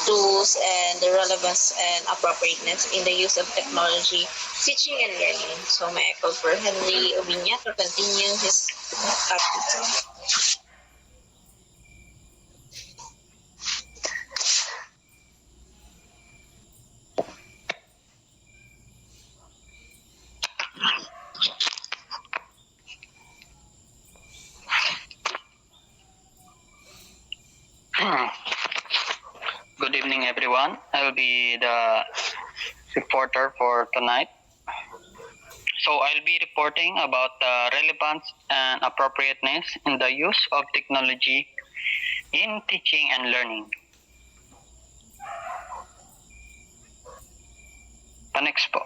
tools, and the relevance and appropriateness in the use of technology, teaching and learning. So may I call for Henry Oviña to continue his topic. Good evening, everyone. I'll be the reporter for tonight. So I'll be reporting about the relevance and appropriateness in the use of technology in teaching and learning. Next po.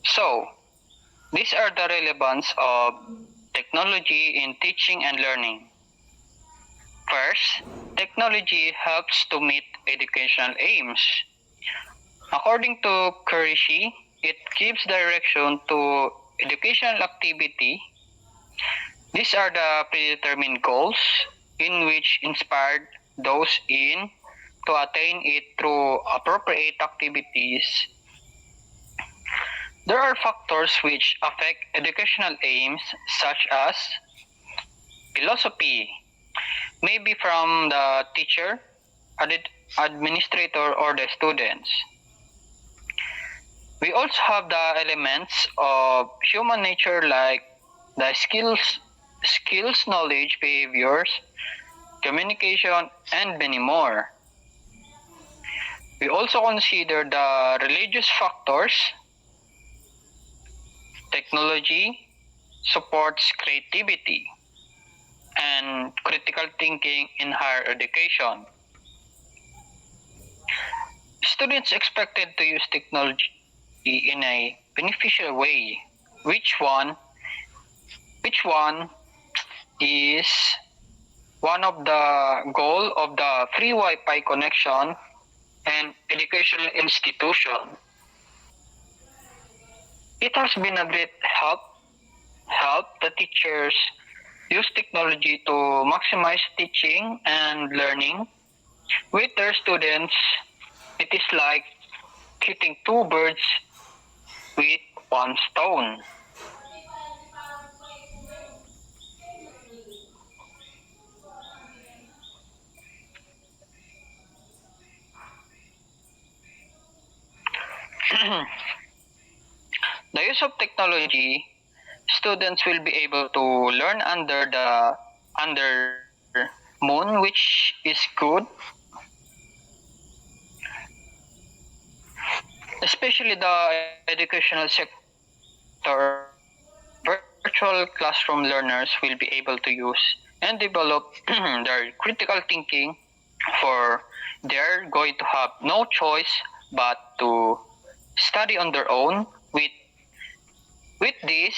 So, these are the relevance of technology in teaching and learning. First, technology helps to meet educational aims. According to Kurishi, it gives direction to educational activity. These are the predetermined goals in which inspired those in to attain it through appropriate activities. There are factors which affect educational aims such as philosophy, maybe from the teacher, administrator, or the students. We also have the elements of human nature like the skills, knowledge, behaviors, communication, and many more. We also consider the religious factors. Technology supports creativity and critical thinking in higher education. Students expected to use technology in a beneficial way. Which one is one of the goal of the free Wi-Fi connection and educational institution. It has been a great help the teachers use technology to maximize teaching and learning. With their students, it is like hitting two birds with one stone. The use of technology, students will be able to learn under moon, which is good, especially the educational sector. Virtual classroom learners will be able to use and develop their critical thinking, for they're going to have no choice but to study on their own. With this,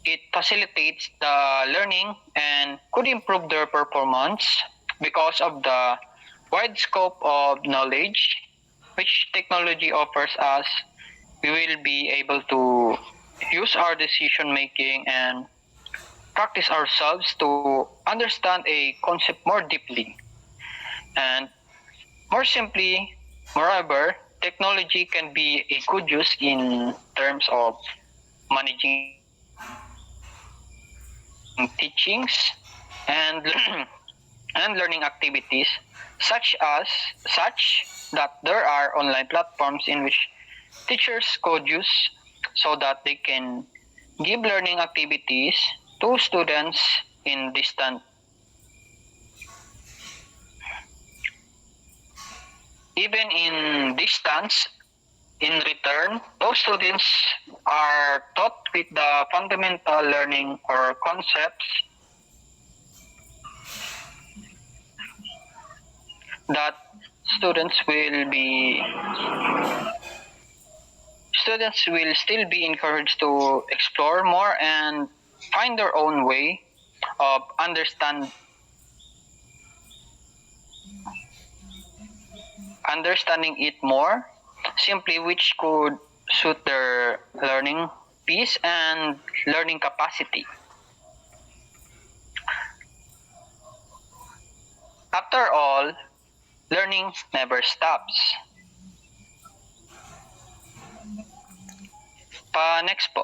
it facilitates the learning and could improve their performance because of the wide scope of knowledge which technology offers us. We will be able to use our decision making and practice ourselves to understand a concept more deeply. And more simply, moreover, technology can be a good use in terms of managing teachings and and learning activities such that there are online platforms in which teachers could use so that they can give learning activities to students in distant. Even in distance, in return, those students are taught with the fundamental learning or concepts that students will still be encouraged to explore more and find their own way of understanding it more, simply which could suit their learning peace and learning capacity. After all, learning never stops. Next po.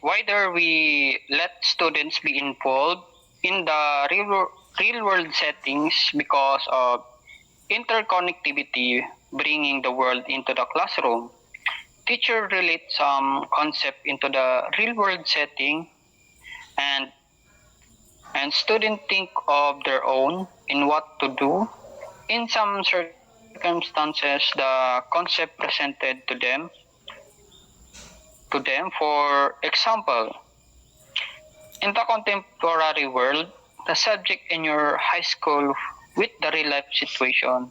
Why do we let students be involved in the real world settings? Because of interconnectivity bringing the world into the classroom. Teacher relate some concept into the real world setting, and students think of their own in what to do. In some circumstances, the concept presented to them. For example, in the contemporary world, the subject in your high school with the real life situation,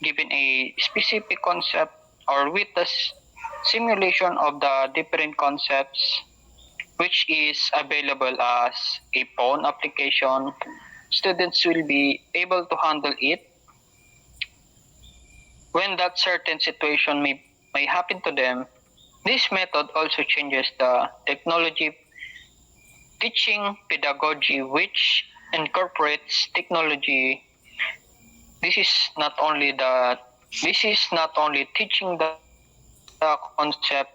given a specific concept or with the simulation of the different concepts which is available as a phone application, students will be able to handle it when that certain situation may happen to them. This method also changes the technology teaching pedagogy which incorporates technology. This is not only teaching the concept,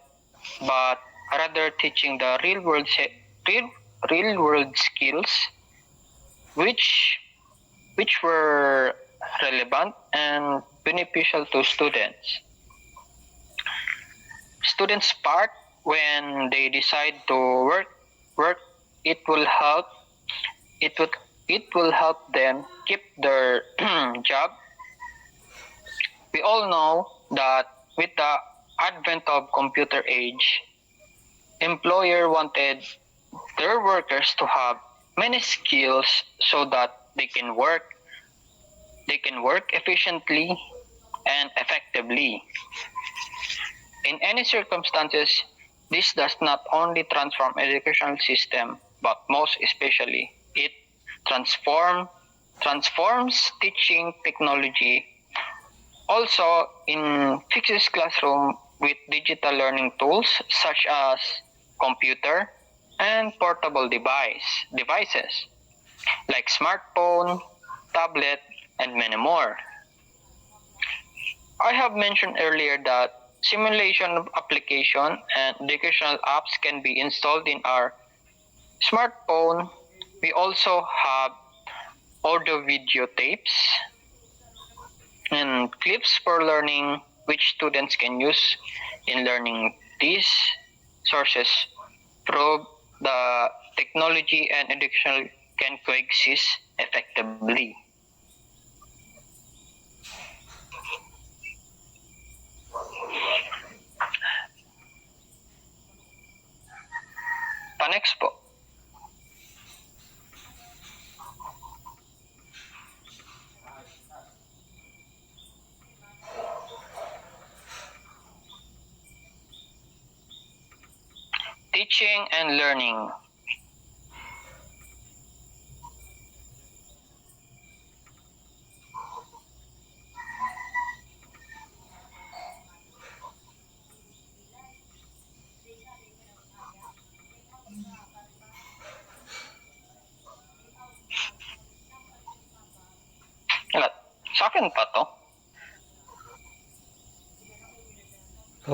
but rather teaching the real world skills which were relevant and beneficial to students. Students part when they decide to work, it will help it will help them keep their job. We all know that with the advent of computer age, employer wanted their workers to have many skills so that they can work efficiently and effectively. In any circumstances, this does not only transform educational system, but most especially it transforms teaching technology. Also, in fixes classroom with digital learning tools such as computer and portable devices like smartphone, tablet, and many more. I have mentioned earlier that simulation application and educational apps can be installed in our smartphone. We also have audio video tapes and clips for learning which students can use in learning. These sources prove the technology and education can coexist effectively. Next po. Teaching and learning. Sa akin pa to?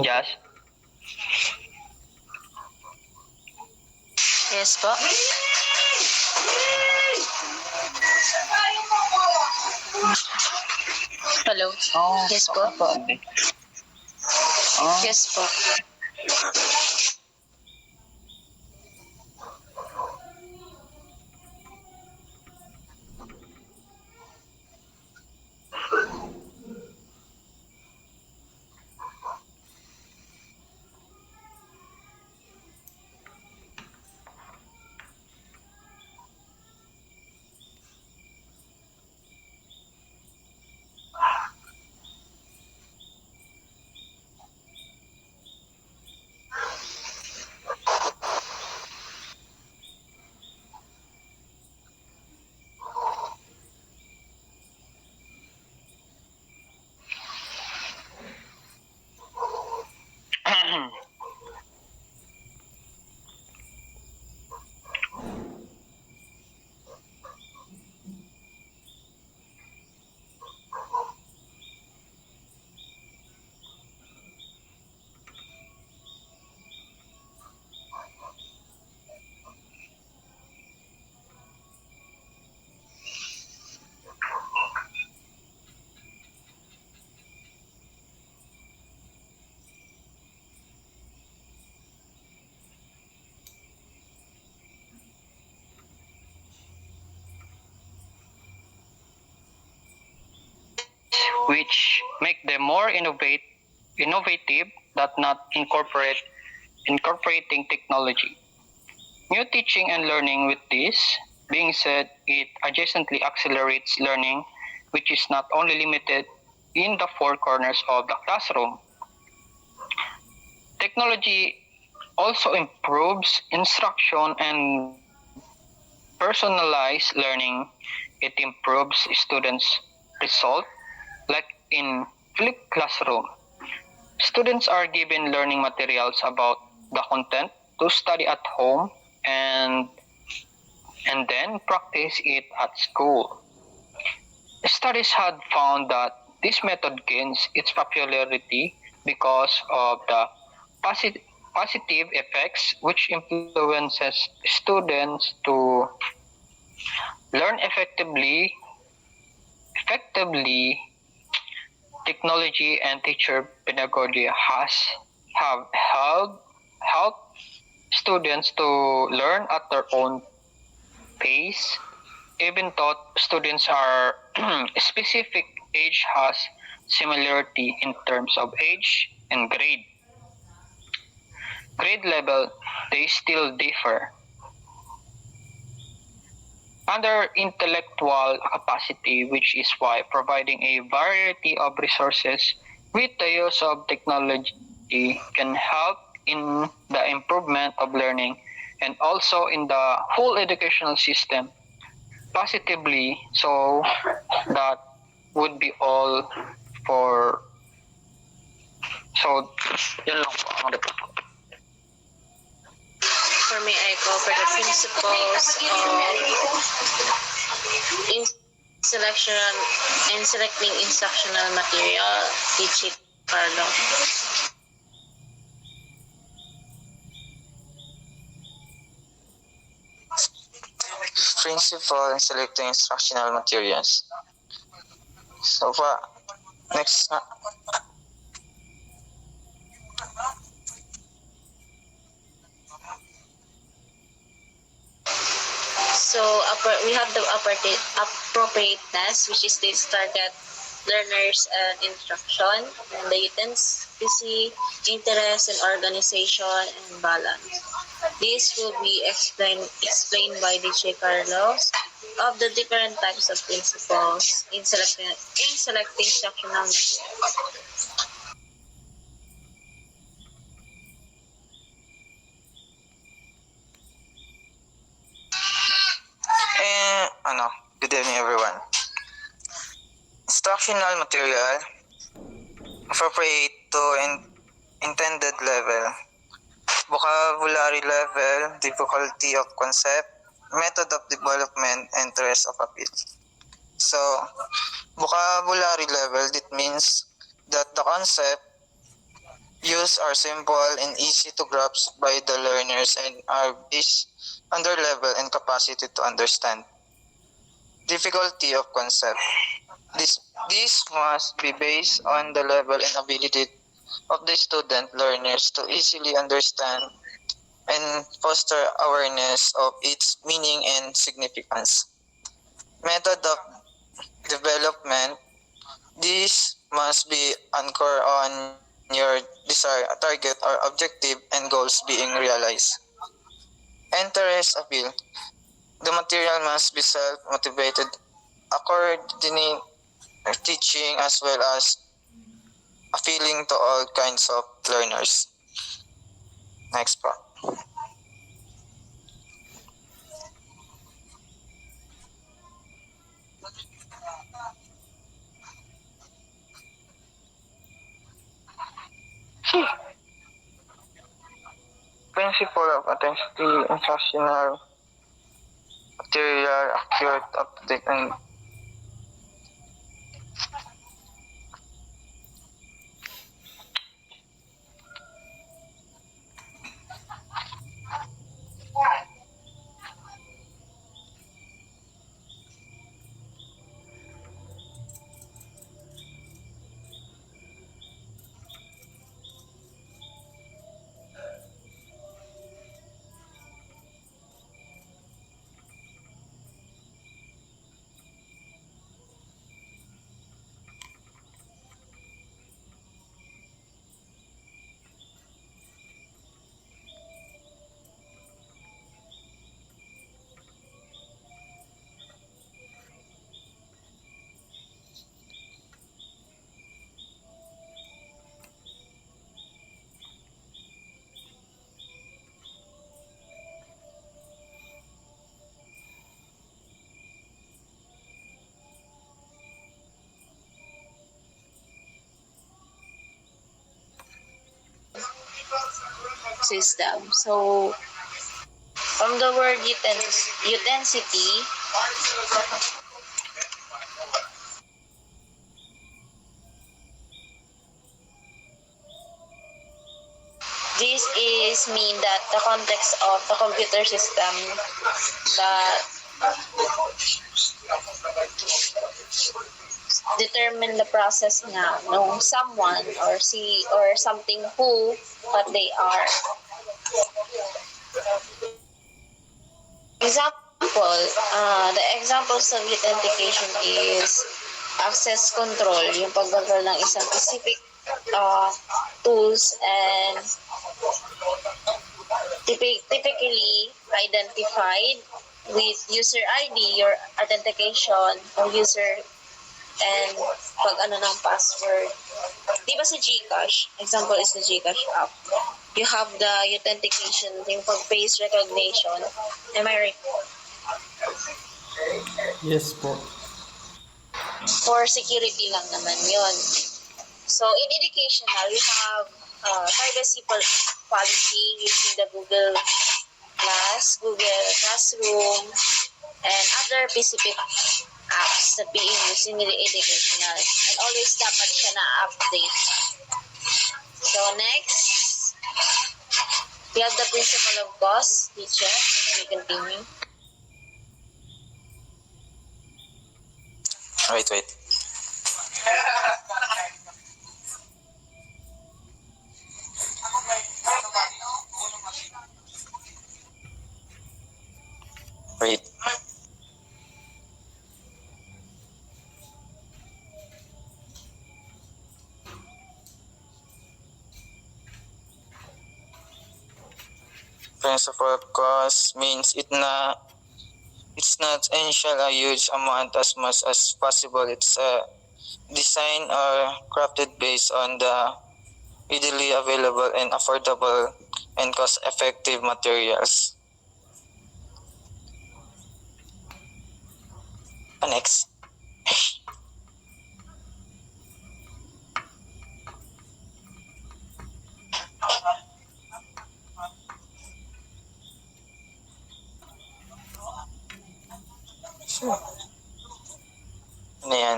Yes? Yes po. Hello. Oh, Yes po. Oh, Yes po. which make them more innovative that not incorporating technology. New teaching and learning with this being said, it adjacently accelerates learning, which is not only limited in the four corners of the classroom. Technology also improves instruction and personalized learning. It improves students' result, like in flipped classroom. Students are given learning materials about the content to study at home and then practice it at school. Studies had found that this method gains its popularity because of the positive effects which influences students to learn effectively. Technology and teacher pedagogy have helped students to learn at their own pace, even though students are specific age has similarity in terms of age and grade level, they still differ. Under intellectual capacity, which is why providing a variety of resources with the use of technology can help in the improvement of learning and also in the whole educational system positively. So that would be all for so yun lang po ang report ko. For me, I cover the principles of selecting instructional material, teaching Carlo. Principle in selecting instructional materials. So far, next. So we have the appropriateness, which is this target learners and instruction, and the intensity, interest, and organization and balance. This will be explained by DJ Carlos of the different types of principles in selecting instructional materials. Good evening, everyone. Instructional material appropriate to intended level, vocabulary level, difficulty of concept, method of development, interest of appeal. So, vocabulary level, that means that the concept used are simple and easy to grasp by the learners and are based on their level and capacity to understand. Difficulty of concept. This must be based on the level and ability of the student learners to easily understand and foster awareness of its meaning and significance. Method of development. This must be anchored on your desired target or objective and goals being realized. Interest appeal. The material must be self-motivated, according teaching as well as appealing to all kinds of learners. Next part. Principle of intensity, instructional material, accurate, up-to-date, and system. So, from the word utensility, this is mean that the context of the computer system that determine the process nga ng someone or something who what they are. Example, the examples of authentication is access control, yung pag-control ng isang specific tools and typically identified with user ID, your authentication or user and pag ng password. Di ba sa GCash, example is the GCash app, you have the authentication, yung pag-face recognition. Am I right? Yes po. For security lang naman yun. So, in educational, we have privacy policy using the Google Classroom, and other specific apps that being used in the educational. And always dapat siya na-update. So, next, we have the principle of cause. Teacher, can you continue? Wait. Wait. Principle of cost means it's not initial a huge amount as much as possible. It's designed or crafted based on the readily available and affordable and cost-effective materials. Next.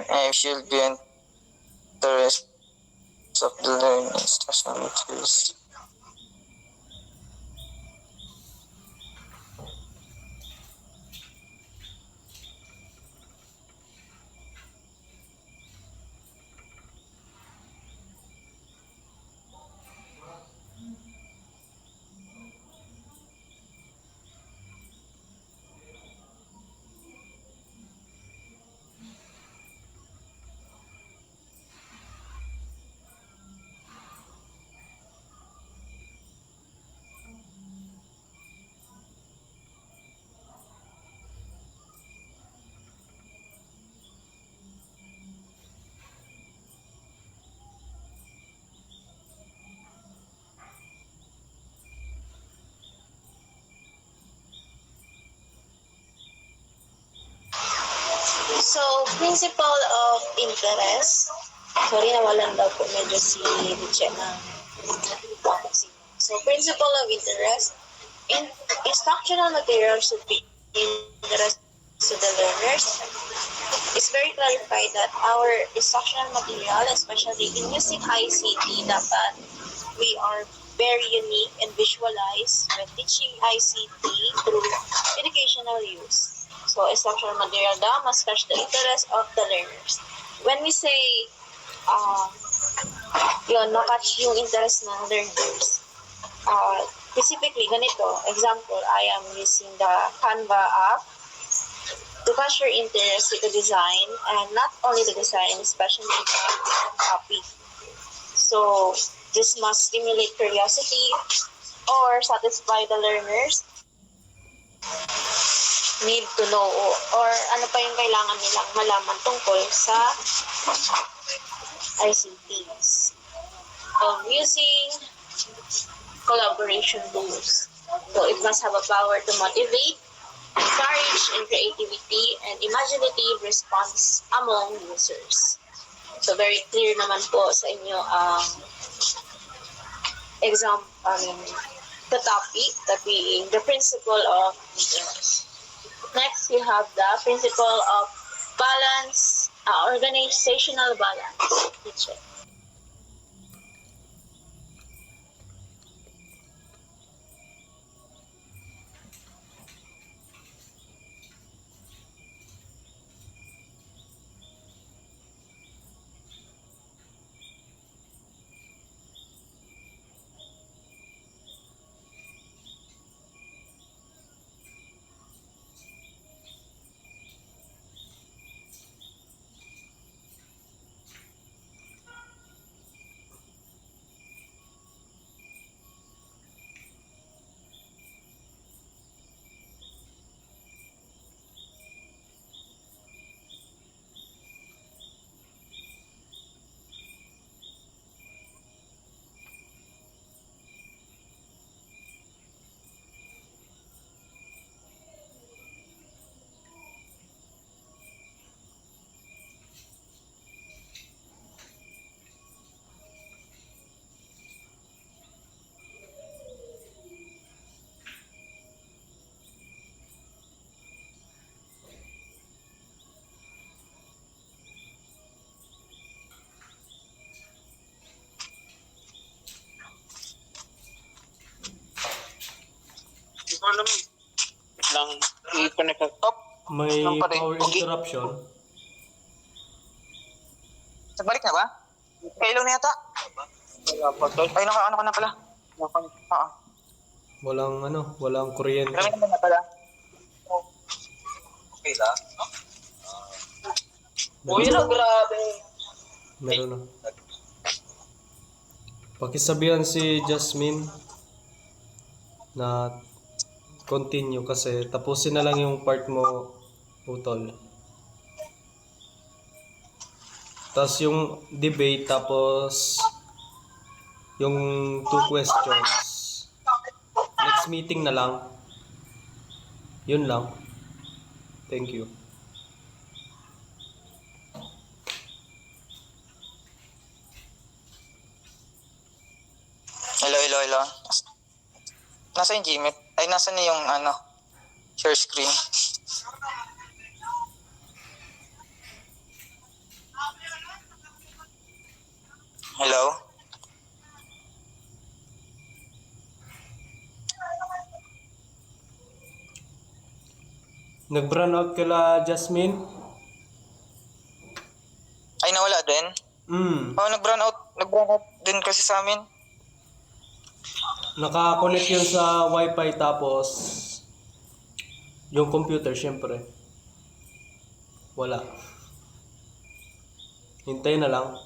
I should be interest of the learning instructional materials. So, principle of interest. Sorry, nawalan daw po medyo si Richie na. So, principle of interest. Instructional materials should be interest to the learners. It's very clarified that our instructional material, especially in using ICT, dapat we are very unique and visualized when teaching ICT through educational use. So, instructional material daw must catch the interest of the learners. When we say, makatch yung interest ng learners, specifically, ganito, example, I am using the Canva app to catch your interest with the design, and not only the design, especially the copy. So, this must stimulate curiosity or satisfy the learners need to know or ano pa yung kailangan nilang malaman tungkol sa ICTs. Using collaboration tools. So it must have a power to motivate, encourage in creativity and imaginative response among users. So very clear naman po sa inyo ang the topic, that being the principle of interest. Next, you have the principle of balance, organizational balance. Teacher. Lang i-connect ko. Top. May Lang pa rin. power Okay. interruption. Nagbalik na ba? Kailaw na yata. Ay, naka-ano ka na pala. Walang kuryente. Marami naman na pala. Okay lang. Uy, lang, grabe. Meron na. Pakisabihan si Jasmine na continue kasi tapusin na lang yung part mo, utol. Tapos yung debate, tapos yung 2 questions. Next meeting na lang. Yun lang. Thank you. Hello. Nasa yung Gmail? Ay, nasa na yung share screen? Hello? Nag-brown out kala Jasmine? Ay, nawala din? Oo, nag-brown out din kasi sa amin. Naka-connect yun sa wifi tapos yung computer syempre. Wala. Hintay na lang.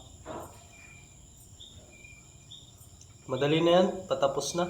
Madali na yan. Patapos na.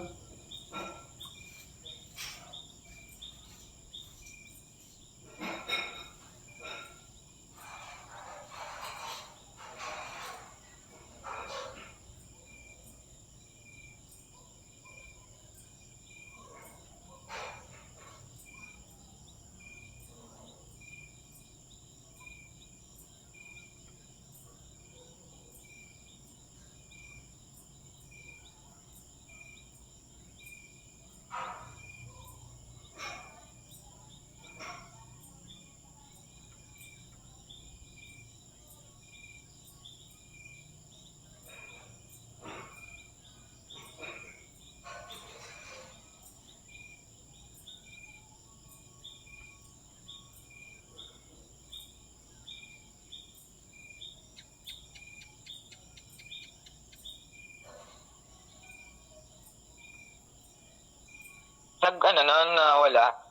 Nawala.